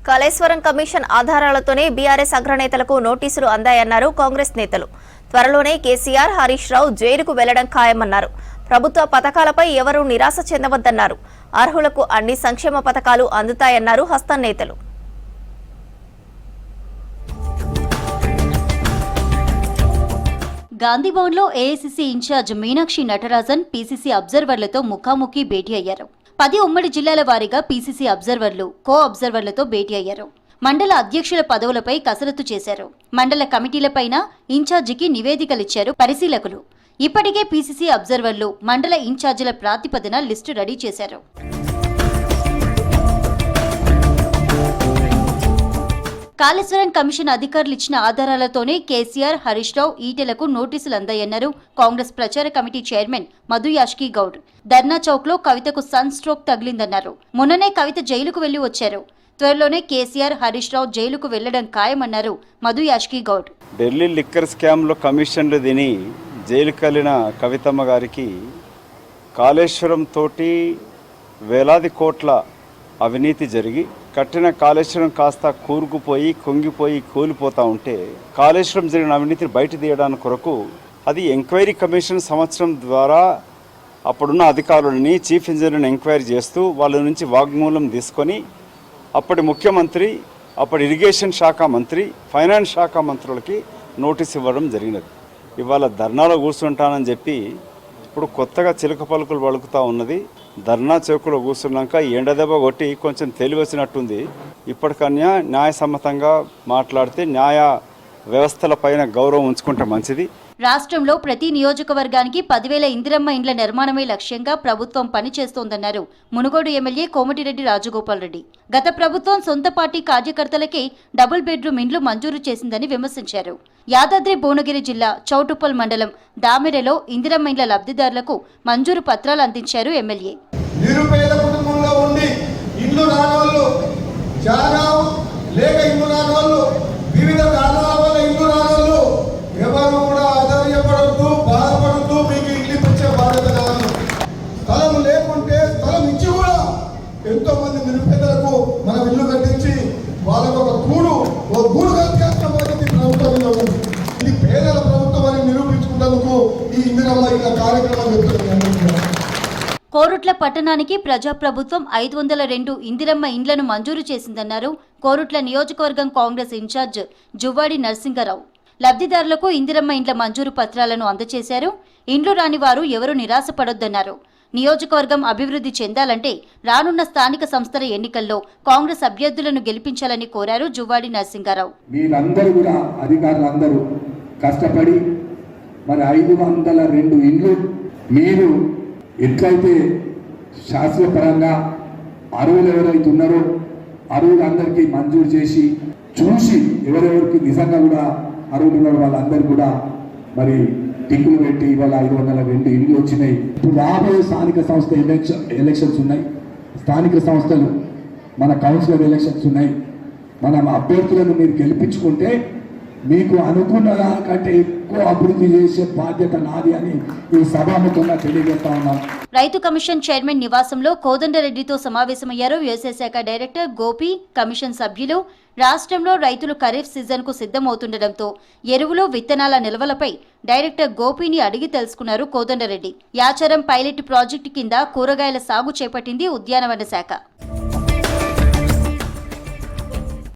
Kaleshwaram commission ఆధారాలతోనే BRS అగ్రనేతలకు నోటీసులు అందాయన్నారు కాంగ్రెస్ నేతలు. త్వరలోనే కేసీఆర్, హరీష్ రావు జైలుకు వెళ్లడం ఖాయమన్నారు. ప్రభుత్వ పథకాలపై ఎవరూ నిరాశ చెందవద్దన్నారు. అర్హులకు అన్ని సంక్షేమ పథకాలు అందుతాయన్నారు హస్తం నేతలు. గాంధీభవన్లో AICC incharge Meenakshi Natarajan PCC అబ్జర్వర్లతో ముఖాముఖి భేటీ అయ్యారు. 10 ఉమ్మడి జిల్లాల వారీగా పీసీసీ అబ్జర్వర్లు, కో అబ్జర్వర్లతో భేటీ అయ్యారు. మండల అధ్యక్షుల పదవులపై కసరత్తు చేశారు. మండల కమిటీలపైన ఇన్ఛార్జికి నివేదికలిచ్చారు పరిశీలకులు. ఇప్పటికే పీసీసీ అబ్జర్వర్లు మండల ఇన్ఛార్జీల ప్రాతిపదిన లిస్టు రెడీ చేశారు. కాళేశ్వరం కమిషన్ అధికారులు ఇచ్చిన ఆధారాలతోనే కేసీఆర్, హరీష్ రావు, ఈటెలకు నోటీసులు అందాయన్నారు కాంగ్రెస్ ప్రచార కమిటీ చైర్మన్ మధు యాష్కీ గౌడ్. ధర్నా చౌక్ లో కవితకు సన్ స్ట్రోక్ తగిలిందన్నారు. మొన్ననే కవిత జైలుకు వెళ్లి వచ్చారు. త్వరలోనే కేసీఆర్, హరీష్ రావు జైలుకు వెళ్లడం ఖాయమన్నారు మధు యాష్కీ గౌడ్. ఢిల్లీ లిక్కర్ స్కామ్ లో కమిషన్లు తిని జైలుకు వెళ్లిన కవితమ్మ గారికి కాళేశ్వరం తోటి వేలాది కోట్ల అవినీతి జరిగి కట్టిన కాళేశ్వరం కాస్త కూరుకుపోయి, కుంగిపోయి, కూలిపోతూ ఉంటే కాళేశ్వరం జరిగిన అవినీతిని బయట తీయడానికి కొరకు అది ఎంక్వైరీ కమిషన్ సంవత్సరం ద్వారా అప్పుడున్న అధికారులని, చీఫ్ ఇంజనీర్ని ఎంక్వైరీ చేస్తూ వాళ్ళ నుంచి వాగ్మూలం తీసుకొని అప్పటి ముఖ్యమంత్రి, అప్పటి ఇరిగేషన్ శాఖ మంత్రి, ఫైనాన్స్ శాఖ మంత్రులకి నోటీస్ ఇవ్వడం జరిగినది. ఇవాళ ధర్నాలో కూర్చుంటానని చెప్పి ఇప్పుడు కొత్తగా చిలుక పలుకులు పలుకుతూ ఉన్నది. ధర్నా చౌకులో కూర్చున్నాక ఎండదెబ్బ కొట్టి కొంచెం తెలివచ్చినట్టుంది. ఇప్పటికన్నా న్యాయసమ్మతంగా మాట్లాడితే న్యాయ వ్యవస్థల పైన గౌరవం ఉంచుకుంటే మంచిది. రాష్ట్రంలో ప్రతి నియోజకవర్గానికి 10,000 ఇందిరమ్మ ఇండ్ల నిర్మాణమే లక్ష్యంగా ప్రభుత్వం పనిచేస్తోందన్నారు మునుగోడు ఎమ్మెల్యే కోమటిరెడ్డి రాజగోపాల్ రెడ్డి. గత ప్రభుత్వం సొంత పార్టీ కార్యకర్తలకే డబుల్ బెడ్రూమ్ ఇండ్లు మంజూరు చేసిందని విమర్శించారు. యాదాద్రి భువనగిరి జిల్లా చౌటుప్పల్ మండలం దామెరలో ఇందిరమ్మ ఇండ్ల లబ్ధిదారులకు మంజూరు పత్రాలు అందించారు ఎమ్మెల్యే. నిరుపేద కుటుంబంలో ఉండి ఇల్లు రానోళ్ళు, జాగా లేక ఇల్లు రానోళ్ళు, వివిధ కారణాల వల్ల ఇల్లు రానోళ్ళు ఎవరు కూడా ఆశ్చర్యపడద్దు, బాధపడద్దు. మీకు ఇల్లు ఇచ్చే బాధ్యత కాదు. స్థలం లేకుంటే స్థలం ఇచ్చి కూడా ఎంతో మంది నిరుపేదలకు మనం ఇల్లు కట్టించి వాళ్ళకు ఒక గూడు కల్పించిన పద్ధతి ప్రభుత్వంలో ఉంది. ఇది పేదల ప్రభుత్వం అని నిరూపించుకున్నందుకు ఈ ఇందిరమ్మ ఇళ్ళ కార్యక్రమం చెప్తున్నాను. కోరుట్ల పట్టణానికి ప్రజాప్రభుత్వం 502 ఇందిరమ్మ ఇండ్లను మంజూరు చేసిందన్నారు కోరుట్ల నియోజకవర్గం కాంగ్రెస్ ఇన్ఛార్జ్ జువ్వాడి నరసింగరావు. లబ్ధిదారులకు ఇందిరమ్మ ఇండ్ల మంజూరు పత్రాలను అందజేశారు. ఇండ్లు రాని వారు ఎవరూ నిరాశపడొద్దన్నారు. నియోజకవర్గం అభివృద్ధి చెందాలంటే రానున్న స్థానిక సంస్థల ఎన్నికల్లో కాంగ్రెస్ అభ్యర్థులను గెలిపించాలని కోరారు జువ్వాడి నరసింగరావు. మీరందరూ కూడా అధికారులందరూ కష్టపడి మరి 502 ఇండ్లు మీరు ఎట్లయితే శాస్త్రపరంగా అరువులు ఎవరైతే ఉన్నారో అరువులందరికీ మంజూరు చేసి చూసి ఎవరెవరికి నిజంగా కూడా అరువులు ఉన్నారో వాళ్ళందరూ కూడా మరి టిక్కులు పెట్టి ఇవాళ 502 ఇండ్లు వచ్చినాయి. ఇప్పుడు రాబోయే స్థానిక సంస్థ ఎలక్షన్స్ ఉన్నాయి. స్థానిక సంస్థలు మన కౌన్సిలర్ ఎలక్షన్స్ ఉన్నాయి. మనం అభ్యర్థులను మీరు గెలిపించుకుంటే మీకు అనుకున్న దానికంటే ఎక్కువ అభివృద్ధి చేసే బాధ్యత నాది అని ఈ సభాముఖంగా తెలియజేస్తా ఉన్నాం. రైతు కమిషన్ చైర్మన్ నివాసంలో కోదండరెడ్డితో సమావేశమయ్యారు వ్యవసాయ శాఖ డైరెక్టర్ గోపి, కమిషన్ సభ్యులు. రాష్ట్రంలో రైతులు ఖరీఫ్ సీజన్ కు సిద్ధమవుతుండటంతో ఎరువులు, విత్తనాల నిల్వలపై డైరెక్టర్ గోపిని అడిగి తెలుసుకున్నారు కోదండరెడ్డి. యాచారం పైలట్ ప్రాజెక్టు కింద కూరగాయల సాగు చేపట్టింది ఉద్యానవన శాఖ.